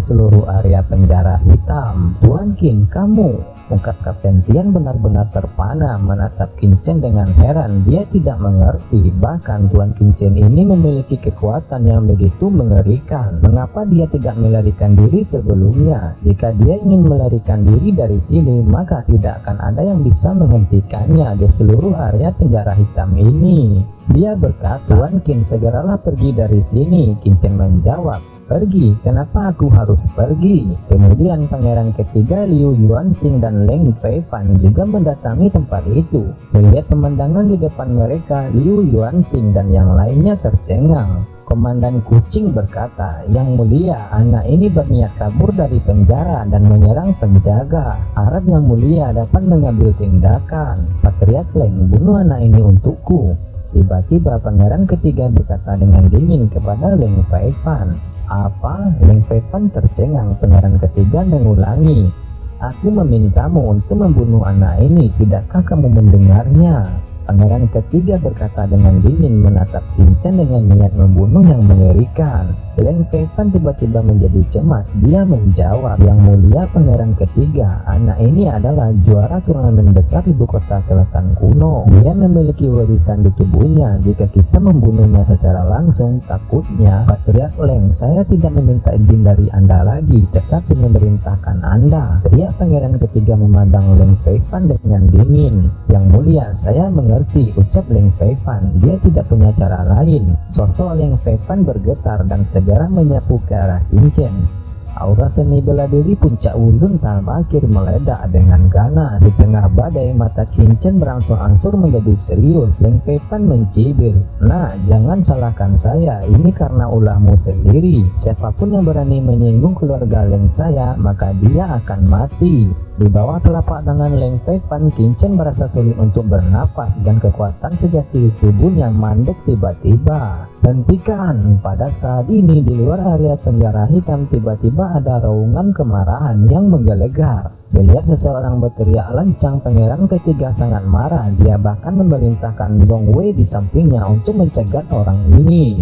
seluruh area penjara hitam. Tuan Qin, kamu, ungkap Kapten Tian benar-benar terpana menatap Qin Chen dengan heran. Dia tidak mengerti, bahkan Tuan Qin Chen ini memiliki kekuatan yang begitu mengerikan. Mengapa dia tidak melarikan diri sebelumnya? Jika dia ingin melarikan diri dari sini, maka tidak akan ada yang bisa menghentikannya di seluruh area penjara hitam ini. Dia berkata, Tuan Qin, segeralah pergi dari sini. Qin Chen menjawab, pergi? Kenapa aku harus pergi? Kemudian pangeran ketiga Liu Yuanxing dan Leng Feifan juga mendatangi tempat itu. Melihat pemandangan di depan mereka, Liu Yuanxing dan yang lainnya tercengang. Komandan Kucing berkata, Yang Mulia, anak ini berniat kabur dari penjara dan menyerang penjaga. Harap Yang Mulia dapat mengambil tindakan. Patriark Leng, bunuh anak ini untukku. Tiba-tiba pangeran ketiga berkata dengan dingin kepada Leng Feifan. Apa? Leng Feifan tercengang. Pangeran ketiga mengulangi, aku memintamu untuk membunuh anak ini, tidakkah kamu mendengarnya? Pangeran ketiga berkata dengan dingin menatap Qin Chen dengan niat membunuh yang mengerikan. Leng Feifan tiba-tiba menjadi cemas. Dia menjawab, Yang Mulia pangeran ketiga, anak ini adalah juara turnamen besar ibu kota selatan kuno. Dia memiliki warisan di tubuhnya. Jika kita membunuhnya secara langsung, takutnya Patriark Leng, saya tidak meminta izin dari Anda lagi, tetapi memerintahkan Anda. Teriak pangeran ketiga memandang Leng Feifan dengan dingin. Yang Mulia, saya mengerti, ucap Leng Feifan. Dia tidak punya cara lain. Sosok Leng Feifan bergetar dan segera menyapu ke arah Qin Chen. Aura seni bela diri puncak Wuzun akhir meledak dengan ganas. Di tengah badai, mata Qin Chen berangsur-angsur menjadi serius. Leng Feifan mencibir, nah, jangan salahkan saya, ini karena ulahmu sendiri. Siapapun yang berani menyinggung keluarga Leng saya, maka dia akan mati. Di bawah telapak tangan Leng Feifan, Qin Chen merasa sulit untuk bernapas dan kekuatan sejati tubuhnya mandek tiba-tiba. Hentikan! Pada saat ini di luar area penjara hitam tiba-tiba ada raungan kemarahan yang menggelegar. Melihat seseorang berteriak lancang, pangeran ketiga sangat marah. Dia bahkan memerintahkan Zhong Wei di sampingnya untuk mencegat orang ini.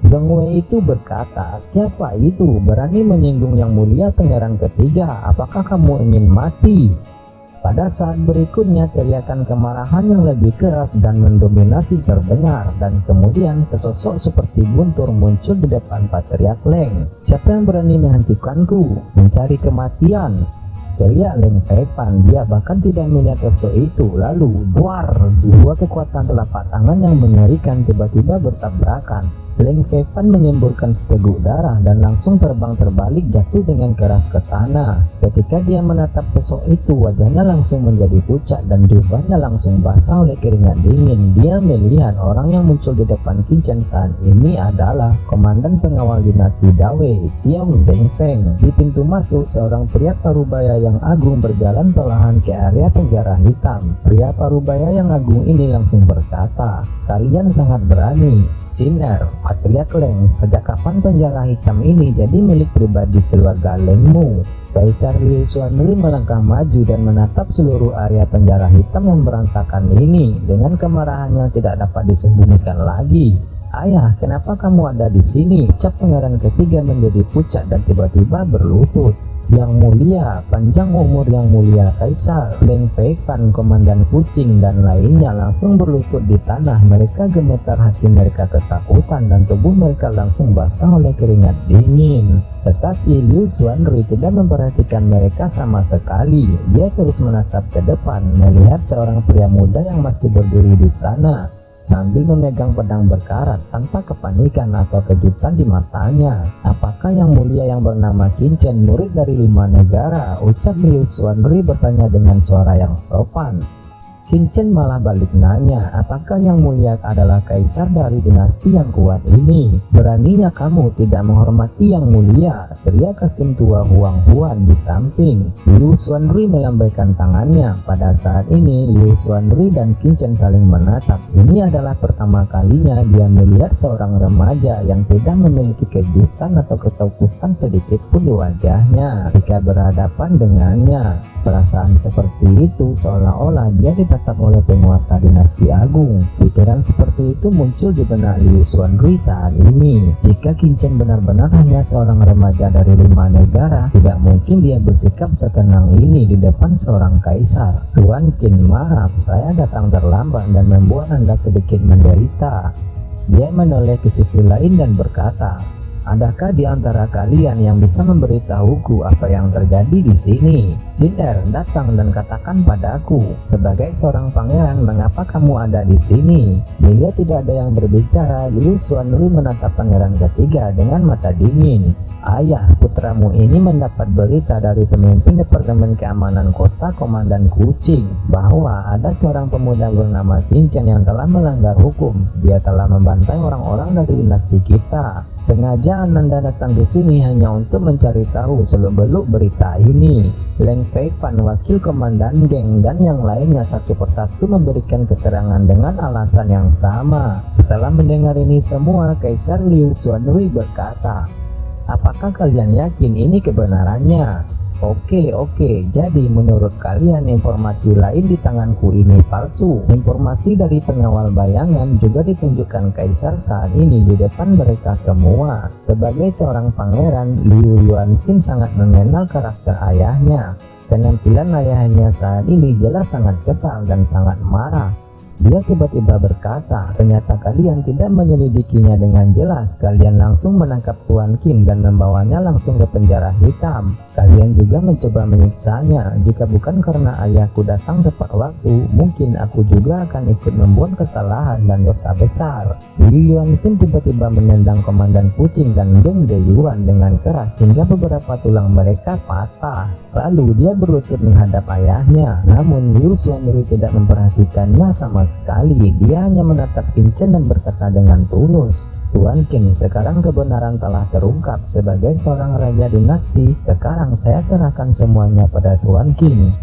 Zhong Wei itu berkata, siapa itu berani menyinggung Yang Mulia pangeran ketiga? Apakah kamu ingin mati? Pada saat berikutnya teriakan kemarahan yang lebih keras dan mendominasi terdengar, dan kemudian sesosok seperti guntur muncul di depan Patriark Leng. Siapa yang berani menghentikanku? Mencari kematian, teriak Leng Feifan. Dia bahkan tidak melihat sosok itu. Lalu buar, dua kekuatan telapak tangan yang mengerikan tiba-tiba bertabrakan. Leng Feifan menyemburkan seteguk darah dan langsung terbang terbalik jatuh dengan keras ke tanah. Ketika dia menatap sosok itu, wajahnya langsung menjadi pucat dan jubahnya langsung basah oleh keringat dingin. Dia melihat orang yang muncul di depan Qin Chen saat ini adalah komandan pengawal dinasti Dawei, Xiao Zhengfeng. Di pintu masuk, seorang pria parubaya yang agung berjalan perlahan ke area penjara hitam. Pria parubaya yang agung ini langsung berkata, kalian sangat berani. Sinar, Patriark Leng, sejak kapan penjara hitam ini jadi milik pribadi keluarga Lengmu? Kaisar Liu Xuanri melangkah maju dan menatap seluruh area penjara hitam yang berantakan ini dengan kemarahan yang tidak dapat disembunyikan lagi. Ayah, kenapa kamu ada di sini? Ucap pangeran ketiga menjadi pucat dan tiba-tiba berlutut. Yang Mulia, panjang umur Yang Mulia Kaisar. Leng Feifan, komandan Kucing dan lainnya langsung berlutut di tanah. Mereka gemetar, hati mereka ketakutan dan tubuh mereka langsung basah oleh keringat dingin. Tetapi Liu Xuanri tidak memperhatikan mereka sama sekali. Dia terus menatap ke depan, melihat seorang pria muda yang masih berdiri di sana sambil memegang pedang berkarat tanpa kepanikan atau kejutan di matanya. Apakah Yang Mulia yang bernama Qin Chen, murid dari 5 negara? Ucap Liu Xuanri bertanya dengan suara yang sopan. Qin Chen malah balik nanya, apakah Yang Mulia adalah kaisar dari dinasti yang kuat ini? Beraninya kamu tidak menghormati Yang Mulia, teriak Kasim tua Huang Huan di samping. Liu Xuanri melambaikan tangannya. Pada saat ini Liu Xuanri dan Qin Chen saling menatap. Ini adalah pertama kalinya dia melihat seorang remaja yang tidak memiliki kejutan atau ketakutan sedikit pun di wajahnya ketika berhadapan dengannya. Perasaan seperti itu seolah-olah dia ditakuti ditatap oleh penguasa dinasti agung. Pikiran seperti itu muncul di benak Liu Xuanrui saat ini. Jika Qin Chen benar-benar hanya seorang remaja dari 5 negara, tidak mungkin dia bersikap setenang ini di depan seorang kaisar. Tuan Qin, maaf, saya datang terlambat dan membuat Anda sedikit menderita. Dia menoleh ke sisi lain dan berkata, adakah di antara kalian yang bisa memberitahuku apa yang terjadi di sini? Cinder, datang dan katakan padaku, sebagai seorang pangeran, mengapa kamu ada di sini? Bila tidak ada yang berbicara, Liu Xuanrui menatap pangeran ketiga dengan mata dingin. Ayah, putramu ini mendapat berita dari pemimpin Departemen Keamanan Kota Komandan Kucing bahwa ada seorang pemuda bernama Qin Chen yang telah melanggar hukum. Dia telah membantai orang-orang dari dinasti kita. Sengaja Ananda datang di sini hanya untuk mencari tahu seluk-beluk berita ini. Leng Feifan, wakil komandan geng, dan yang lainnya satu persatu memberikan keterangan dengan alasan yang sama. Setelah mendengar ini semua, Kaisar Liu Xuanrui berkata, apakah kalian yakin ini kebenarannya? Oke, jadi menurut kalian informasi lain di tanganku ini palsu. Informasi dari pengawal bayangan juga ditunjukkan Kaisar saat ini di depan mereka semua. Sebagai seorang pangeran, Liu Yuanxin sangat mengenal karakter ayahnya. Penampilan ayahnya saat ini jelas sangat kesal dan sangat marah. Dia tiba-tiba berkata, ternyata kalian tidak menyelidikinya dengan jelas. Kalian langsung menangkap Tuan Qin dan membawanya langsung ke penjara hitam. Kalian juga mencoba menyiksanya. Jika bukan karena ayahku datang tepat waktu, mungkin aku juga akan ikut membuat kesalahan dan dosa besar. Liu Yuanxin tiba-tiba menendang komandan kucing dan Geng Deyuan dengan keras hingga beberapa tulang mereka patah. Lalu dia berlutut menghadap ayahnya. Namun Liu Xuanrui tidak memperhatikannya sama sekali. Dia hanya menatap Qin Chen dan berkata dengan tulus, Tuan Qin, sekarang kebenaran telah terungkap. Sebagai seorang raja dinasti, sekarang saya serahkan semuanya pada Tuan Qin.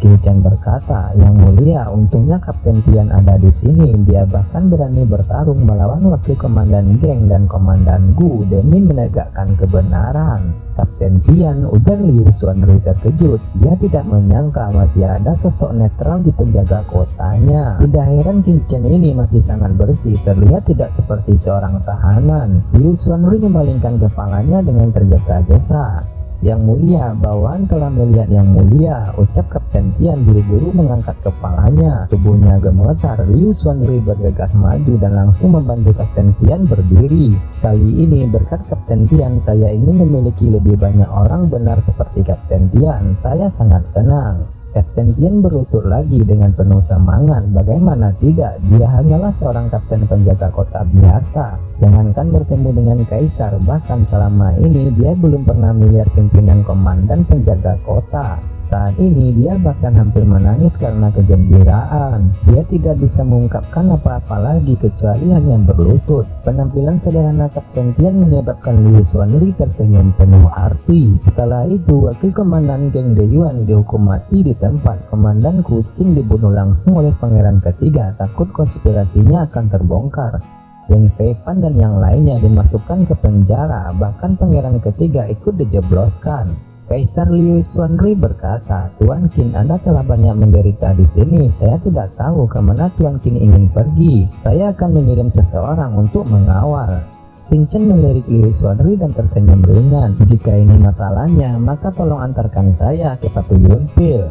Qin Chen berkata, yang mulia, untungnya Kapten Tian ada di sini. Dia bahkan berani bertarung melawan wakil komandan geng dan komandan Gu demi menegakkan kebenaran. Kapten Tian, ujar Liu Xuanrui terkejut. Dia tidak menyangka masih ada sosok netral di penjaga kotanya. Tidak heran Qin Chen ini masih sangat bersih, terlihat tidak seperti seorang tahanan. Liu Xuanrui memalingkan kepalanya dengan tergesa-gesa. Yang mulia, bawahan telah melihat yang mulia, ucap Kapten Tian buru-buru mengangkat kepalanya. Tubuhnya gemetar. Liu Xuanrui bergegas maju dan langsung membantu Kapten Tian berdiri. Kali ini berkat Kapten Tian, saya ingin memiliki lebih banyak orang benar seperti Kapten Tian. Saya sangat senang. Kapten Tian berlutut lagi dengan penuh semangat. Bagaimana tidak, dia hanyalah seorang kapten penjaga kota biasa. Jangankan bertemu dengan kaisar, bahkan selama ini dia belum pernah melihat pimpinan komandan penjaga kota. Saat ini dia bahkan hampir menangis karena kegembiraan. Dia tidak bisa mengungkapkan apa-apa lagi kecuali hanya berlutut. Penampilan sederhana Kapten Tian menyebabkan Liu Xuanrui tersenyum penuh arti. Setelah itu, wakil komandan geng Deyuan dihukum mati di tempat. Komandan kucing dibunuh langsung oleh pangeran ketiga, takut konspirasinya akan terbongkar. Leng Feifan dan yang lainnya dimasukkan ke penjara. Bahkan pangeran ketiga ikut dijebloskan. Kaisar Liu Xuanrui berkata, Tuan Qin, Anda telah banyak menderita di sini. Saya tidak tahu kemana Tuan Qin ingin pergi. Saya akan mengirim seseorang untuk mengawal. Qin Chen melirik Liu Xuanrui dan tersenyum ringan. Jika ini masalahnya, maka tolong antarkan saya ke Pavilion Pil.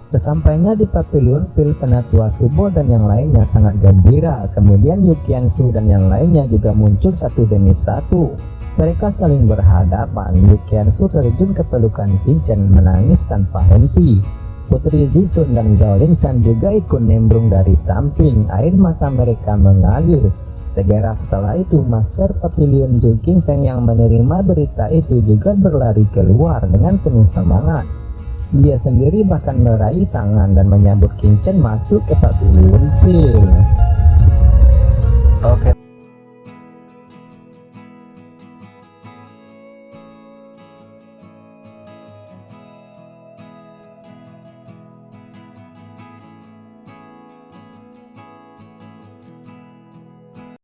Sesampainya di Pavilion Pil, Penatua Subo dan yang lainnya sangat gembira. Kemudian Yu Qiansu dan yang lainnya juga muncul satu demi satu. Mereka saling berhadapan. Yu Qiansu terjun ke pelukan Qin Chen menangis tanpa henti. Putri Zixun dan Zhao Lingshan juga ikut nimbrung dari samping. Air mata mereka mengalir. Segera setelah itu, Master Pavilion Zhu Qingfeng yang menerima berita itu juga berlari keluar dengan penuh semangat. Dia sendiri bahkan meraih tangan dan menyambut Qin Chen masuk ke Pavilion Pil. Oke